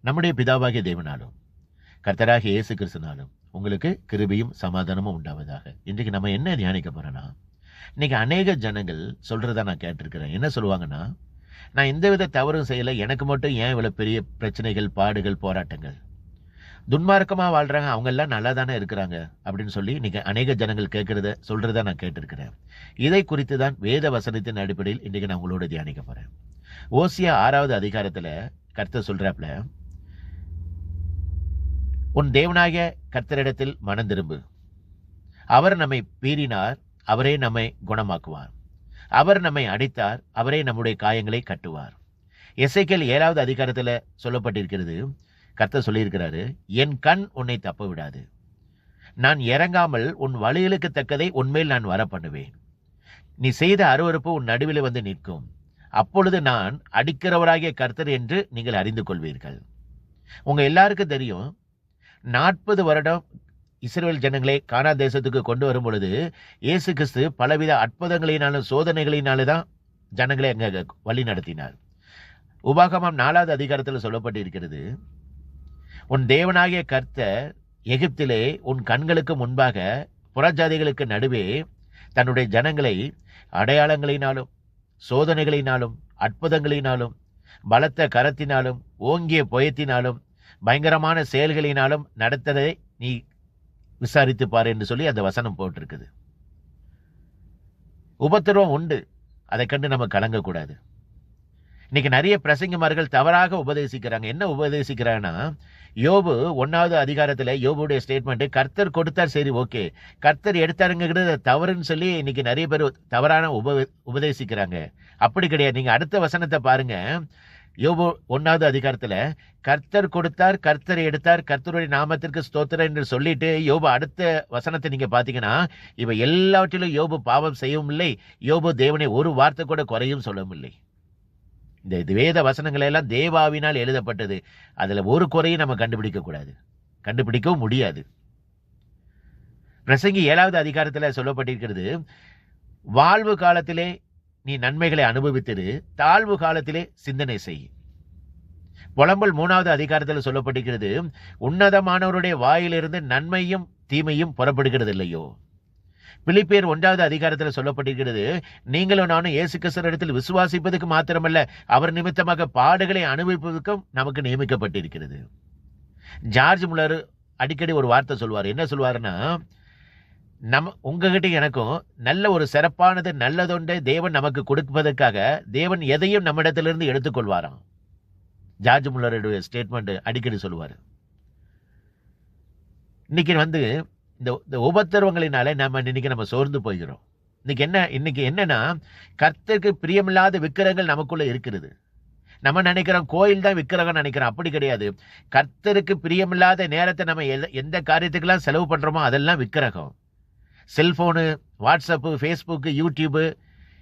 நம்முடைய பிதாவாகிய தேவனாலும் கர்த்தராகிய இயேசு கிறிஸ்துனாலும் உங்களுக்கு கிருபையும் சமாதானமும் உண்டாவதாக. இன்றைக்கு நம்ம என்ன தியானிக்க போறோம்னா, இன்னைக்கு அநேக ஜனங்கள் சொல்றதா நான் கேட்டிருக்கிறேன். என்ன சொல்லுவாங்கன்னா, நான் எந்தவித தவறும் செய்யலை, எனக்கு மட்டும் ஏன் இவ்வளவு பெரிய பிரச்சனைகள், பாடுகள், போராட்டங்கள், துன்மார்க்கமா வாழ்றாங்க, அவங்க எல்லாம் நல்லா தானே இருக்கிறாங்க அப்படின்னு சொல்லி இன்னைக்கு அநேக ஜனங்கள் சொல்றதா நான் கேட்டிருக்கிறேன். இதை குறித்து தான் வேத வசனத்தின் அடிப்படையில் இன்றைக்கு நான் உங்களோட தியானிக்க போறேன். ஓசியா 6வது அதிகாரத்துல கர்த்தர் சொல்றாப்ல, உன் தேவனாகிய கர்த்தரிடத்தில் மனம் திரும்பு. அவர் நம்மை பீறினார், அவரே நம்மை குணமாக்குவார். அவர் நம்மை அடித்தார், அவரே நம்முடைய காயங்களை கட்டுவார். எசேக்கியேல் 7வது அதிகாரத்துல சொல்லப்பட்டிருக்கிறது. கர்த்தர் சொல்லியிருக்கிறாரு, என் கண் உன்னை தப்ப விடாது, நான் இறங்காமல் உன் வழிகளுக்கு தக்கதை உன்மேல் நான் வர பண்ணுவேன். நீ செய்த அருவருப்பு உன் நடுவில் வந்து நிற்கும், அப்பொழுது நான் அடிக்கிறவராகிய கர்த்தர் என்று நீங்கள் அறிந்து கொள்வீர்கள். உங்க எல்லாருக்கும் தெரியும், 40 வருடம் இஸ்ரவேல் ஜனங்களை கானா தேசத்துக்கு கொண்டு வரும் பொழுது இயேசு கிறிஸ்து பலவித அற்புதங்களினாலும் சோதனைகளினாலும் தான் ஜனங்களை அங்க வழி நடத்தினார். உபாகமம் 4வது அதிகாரத்தில் சொல்லப்பட்டிருக்கிறது, உன் தேவனாகிய கர்த்தர் எகிப்திலே உன் கண்களுக்கு முன்பாக புறஜாதிகளுக்கு நடுவே தன்னுடைய ஜனங்களை அடையாளங்களினாலும் சோதனைகளினாலும் அற்புதங்களினாலும் பலத்த கரத்தினாலும் ஓங்கிய புயத்தினாலும் பயங்கரமான செயல்களினாலும் நடத்ததை நீ விசாரித்து பாரு என்று சொல்லி அந்த வசனம் போட்டிருக்குது. உபத்திரவம் உண்டு, அதை கண்டு நம்ம கலங்கக்கூடாது. இன்னைக்கு நிறைய பிரசங்கமார்கள் தவறாக உபதேசிக்கிறாங்க. என்ன உபதேசிக்கிறாங்கன்னா, யோபு 1வது அதிகாரத்துல யோபுடைய ஸ்டேட்மெண்ட், கர்த்தர் கொடுத்தார், சரி ஓகே, கர்த்தர் எடுத்தாருங்கிறது தவறுன்னு சொல்லி இன்னைக்கு நிறைய பேர் தவறான உபதேசிக்கிறாங்க. அப்படி கிடையாது. நீங்க அடுத்த வசனத்தை பாருங்க. யோபு 1வது அதிகாரத்துல கர்த்தர் கொடுத்தார், கர்த்தர் எடுத்தார், கர்த்தருடைய நாமத்திற்கு ஸ்தோத்திரம் என்று சொல்லிட்டு யோபு அடுத்த வசனத்தை நீங்க பாத்தீங்கன்னா, இவ எல்லாவற்றிலும் யோபு பாவம் செய்யவும் இல்லை, யோபு தேவனை ஒரு வார்த்தை கூட குறையும் சொல்லவும் இல்லை. இந்த வேத வசனங்கள் எல்லாம் தேவாவினால் எழுதப்பட்டது. அதுல ஒரு குறையும் நம்ம கண்டுபிடிக்க கூடாது, கண்டுபிடிக்கவும் முடியாது. பிரசங்கி 7வது அதிகாரத்துல சொல்லப்பட்டிருக்கிறது, வாழ்வு காலத்திலே நீ நன்மைகளை அனுபவித்திரு, தாழ்வு காலத்திலே சிந்தனை செய். புலம்பல் 3வது அதிகாரத்தில் சொல்லப்பட்டிருக்கிறது, உன்னதமானவருடைய வாயிலிருந்து நன்மையும் தீமையும் புறப்படுகிறது இல்லையோ. பிலிப்பியர் 1வது அதிகாரத்தில் சொல்லப்பட்டிருக்கிறது, நீங்களும் நானும் இயேசு கிறிஸ்துவிடத்தில் விசுவாசிப்பதற்கு மாத்திரமல்ல, அவர் நிமித்தமாக பாடுகளை அனுபவிப்பதற்கும் நமக்கு நியமிக்கப்பட்டிருக்கிறது. ஜார்ஜ் முல்லர் அடிக்கடி ஒரு வார்த்தை சொல்வார். என்ன சொல்வாருன்னா, உங்ககிட்ட எனக்கும் நல்ல ஒரு சிறப்பானது நல்லதொன்றை தேவன் நமக்கு கொடுப்பதற்காக தேவன் எதையும் நம்மிடத்திலிருந்து எடுத்துக்கொள்வாராம். ஜார்ஜ் முல்லருடைய ஸ்டேட்மெண்ட் அடிக்கடி சொல்லுவார். இன்னைக்கு இந்த உபத்திரவங்களினால நம்ம சோர்ந்து போகிறோம். இன்னைக்கு என்னன்னா, கர்த்தருக்கு பிரியமில்லாத விக்கிரகங்கள் நமக்குள்ள இருக்கிறது. நம்ம நினைக்கிறோம் கோயில் தான் விக்கிரகம் நினைக்கிறோம். அப்படி கிடையாது. கர்த்தருக்கு பிரியமில்லாத நேரத்தை நம்ம எந்த காரியத்துக்கெல்லாம் செலவு பண்றோமோ அதெல்லாம் விக்கிரகம். செல்போனு, வாட்ஸ்அப்பு, ஃபேஸ்புக்கு, யூடியூபு,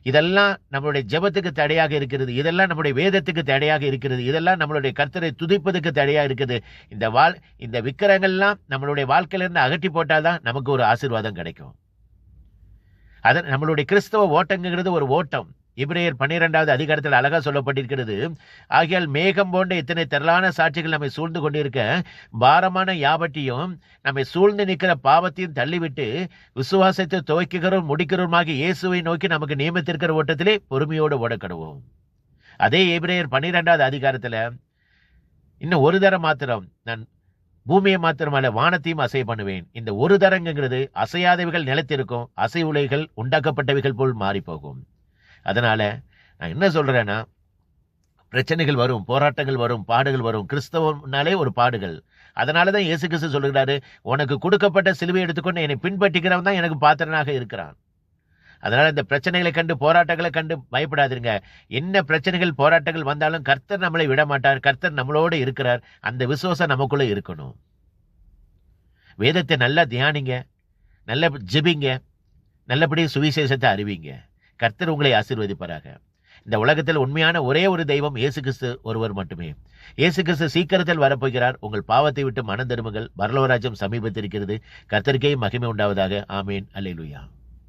இதெல்லாம் நம்மளுடைய ஜெபத்துக்கு தடையாக இருக்கிறது. இதெல்லாம் நம்முடைய வேதத்துக்கு தடையாக இருக்கிறது. இதெல்லாம் நம்மளுடைய கர்த்தரை துதிப்பதுக்கு தடையாக இருக்குது. இந்த விக்கிரகங்கள்லாம் நம்மளுடைய வாழ்க்கையிலிருந்து அகற்றி போட்டால்தான் நமக்கு ஒரு ஆசீர்வாதம் கிடைக்கும். நம்மளுடைய கிறிஸ்தவ ஓட்டங்கிறது ஒரு ஓட்டம். எபிரேயர் 12வது அதிகாரத்தில் அழகா சொல்லப்பட்டிருக்கிறது, ஆகையால் மேகம் போன்ற இத்தனை திரளான சாட்சிகள் நம்மை சூழ்ந்து கொண்டிருக்க பாரமான யாவற்றையும் நம்மை சூழ்ந்து நிற்கிற பாவத்தையும் தள்ளிவிட்டு விசுவாசத்தை துவக்குகிறோம் முடிக்கிறோமாகி இயேசுவை நோக்கி நமக்கு நியமித்திருக்கிற ஓட்டத்திலே பொறுமையோடு ஓடக்கடுவோம். அதே எபிரேயர் 12வது அதிகாரத்துல இன்னும் ஒரு தரம் மாத்திரம் நான் பூமியை மாத்திரமல்ல வானத்தையும் அசைய பண்ணுவேன். இந்த ஒரு தரங்கிறது அசையாதவைகள் நிலைத்திருக்கும், அசை உலைகள் உண்டாக்கப்பட்டவைகள் போல் மாறி போகும். அதனால நான் என்ன சொல்றேன்னா, பிரச்சனைகள் வரும், போராட்டங்கள் வரும், பாடுகள் வரும். கிறிஸ்தவனாலே ஒரு பாடுகள். அதனாலதான் இயேசு கிறிஸ்து சொல்லுகிறாரு, உனக்கு கொடுக்கப்பட்ட சிலுவை எடுத்துக்கொண்டு என்னை பின்பற்றிக்கிறவன் தான் எனக்கு பாத்திரனாக இருக்கிறான். அதனால இந்த பிரச்சனைகளை கண்டு போராட்டங்களை கண்டு பயப்படாதீங்க. என்ன பிரச்சனைகள் போராட்டங்கள் வந்தாலும் கர்த்தர் நம்மளை விட மாட்டார், கர்த்தர் நம்மளோடு இருக்கிறார். அந்த விசுவாசம் நமக்குள்ள இருக்கணும். வேதத்தை நல்லா தியானிங்க, நல்ல ஜெபிங்க, நல்லபடி சுவிசேஷத்தை அறிவிங்க. கர்த்தர் உங்களை ஆசீர்வதிப்பாராக. இந்த உலகத்தில் உண்மையான ஒரே ஒரு தெய்வம் இயேசு கிறிஸ்து ஒருவர் மட்டுமே. இயேசு கிறிஸ்து சீக்கிரத்தில் வரப்போகிறார். உங்கள் பாவத்தை விட்டு மனம் திரும்புங்கள், பரலோக ராஜ்யம் சமீபத்திருக்கிறது. கர்த்தருக்கே மகிமை உண்டாவதாக. ஆமேன். அல்லேலூயா.